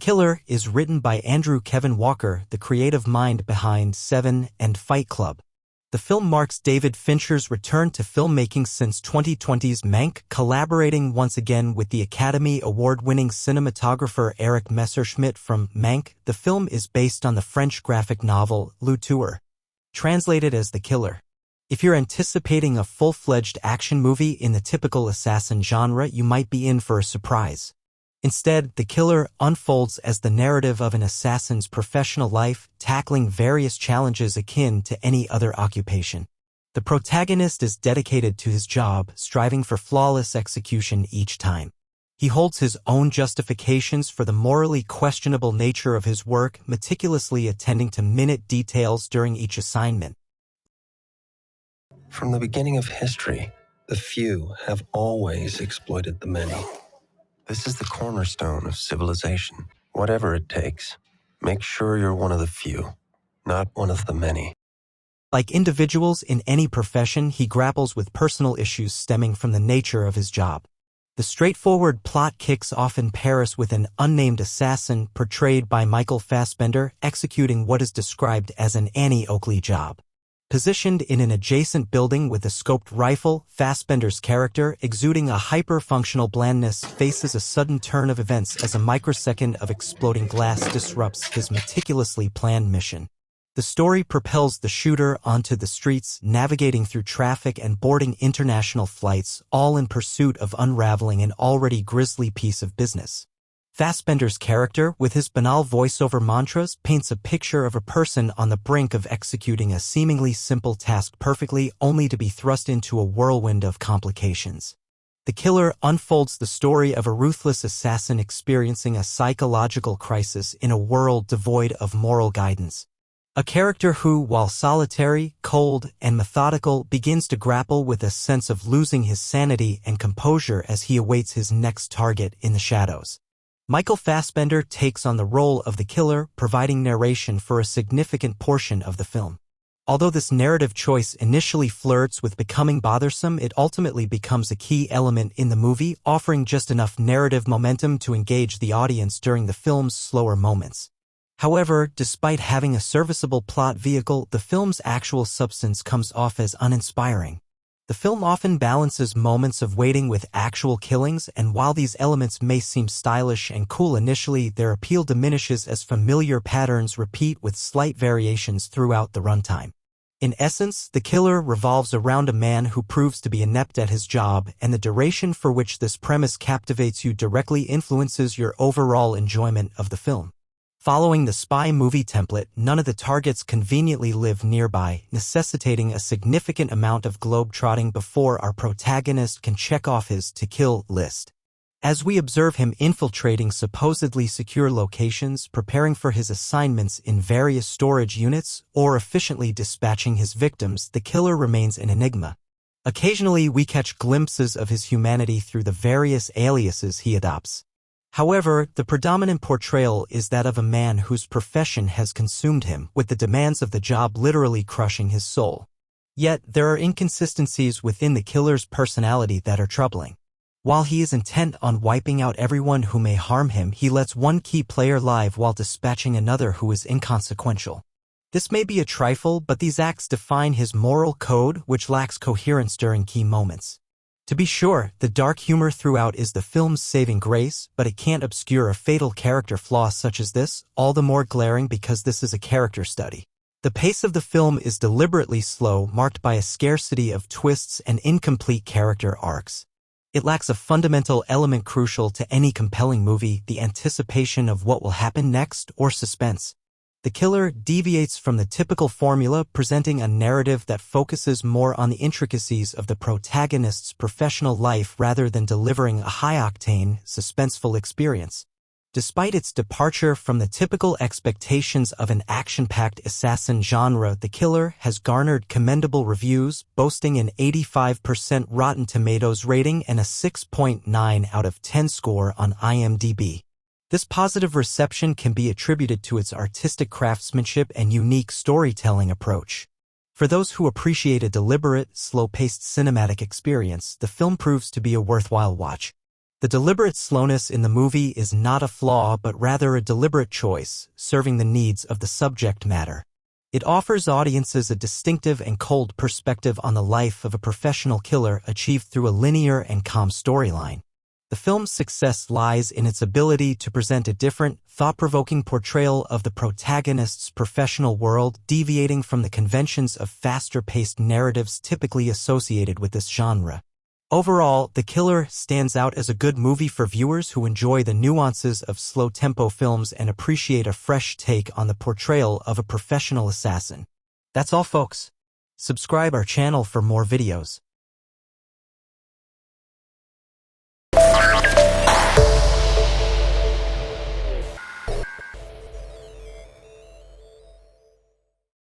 Killer is written by Andrew Kevin Walker, the creative mind behind Seven and Fight Club. The film marks David Fincher's return to filmmaking since 2020's Mank, collaborating once again with the Academy Award-winning cinematographer Eric Messerschmidt from Mank. The film is based on the French graphic novel Le Tueur, translated as The Killer. If you're anticipating a full-fledged action movie in the typical assassin genre, you might be in for a surprise. Instead, The Killer unfolds as the narrative of an assassin's professional life, tackling various challenges akin to any other occupation. The protagonist is dedicated to his job, striving for flawless execution each time. He holds his own justifications for the morally questionable nature of his work, meticulously attending to minute details during each assignment. From the beginning of history, the few have always exploited the many. This is the cornerstone of civilization. Whatever it takes, make sure you're one of the few, not one of the many. Like individuals in any profession, he grapples with personal issues stemming from the nature of his job. The straightforward plot kicks off in Paris with an unnamed assassin, portrayed by Michael Fassbender, executing what is described as an Annie Oakley job. Positioned in an adjacent building with a scoped rifle, Fassbender's character, exuding a hyper-functional blandness, faces a sudden turn of events as a microsecond of exploding glass disrupts his meticulously planned mission. The story propels the shooter onto the streets, navigating through traffic and boarding international flights, all in pursuit of unraveling an already grisly piece of business. Fassbender's character, with his banal voiceover mantras, paints a picture of a person on the brink of executing a seemingly simple task perfectly, only to be thrust into a whirlwind of complications. The Killer unfolds the story of a ruthless assassin experiencing a psychological crisis in a world devoid of moral guidance. A character who, while solitary, cold, and methodical, begins to grapple with a sense of losing his sanity and composure as he awaits his next target in the shadows. Michael Fassbender takes on the role of the killer, providing narration for a significant portion of the film. Although this narrative choice initially flirts with becoming bothersome, it ultimately becomes a key element in the movie, offering just enough narrative momentum to engage the audience during the film's slower moments. However, despite having a serviceable plot vehicle, the film's actual substance comes off as uninspiring. The film often balances moments of waiting with actual killings, and while these elements may seem stylish and cool initially, their appeal diminishes as familiar patterns repeat with slight variations throughout the runtime. In essence, The Killer revolves around a man who proves to be inept at his job, and the duration for which this premise captivates you directly influences your overall enjoyment of the film. Following the spy movie template, none of the targets conveniently live nearby, necessitating a significant amount of globe-trotting before our protagonist can check off his to-kill list. As we observe him infiltrating supposedly secure locations, preparing for his assignments in various storage units, or efficiently dispatching his victims, the killer remains an enigma. Occasionally, we catch glimpses of his humanity through the various aliases he adopts. However, the predominant portrayal is that of a man whose profession has consumed him, with the demands of the job literally crushing his soul. Yet, there are inconsistencies within the killer's personality that are troubling. While he is intent on wiping out everyone who may harm him, he lets one key player live while dispatching another who is inconsequential. This may be a trifle, but these acts define his moral code, which lacks coherence during key moments. To be sure, the dark humor throughout is the film's saving grace, but it can't obscure a fatal character flaw such as this, all the more glaring because this is a character study. The pace of the film is deliberately slow, marked by a scarcity of twists and incomplete character arcs. It lacks a fundamental element crucial to any compelling movie, the anticipation of what will happen next, or suspense. The Killer deviates from the typical formula, presenting a narrative that focuses more on the intricacies of the protagonist's professional life rather than delivering a high-octane, suspenseful experience. Despite its departure from the typical expectations of an action-packed assassin genre, The Killer has garnered commendable reviews, boasting an 85% Rotten Tomatoes rating and a 6.9 out of 10 score on IMDb. This positive reception can be attributed to its artistic craftsmanship and unique storytelling approach. For those who appreciate a deliberate, slow-paced cinematic experience, the film proves to be a worthwhile watch. The deliberate slowness in the movie is not a flaw but rather a deliberate choice, serving the needs of the subject matter. It offers audiences a distinctive and cold perspective on the life of a professional killer achieved through a linear and calm storyline. The film's success lies in its ability to present a different, thought-provoking portrayal of the protagonist's professional world, deviating from the conventions of faster-paced narratives typically associated with this genre. Overall, The Killer stands out as a good movie for viewers who enjoy the nuances of slow-tempo films and appreciate a fresh take on the portrayal of a professional assassin. That's all, folks. Subscribe our channel for more videos.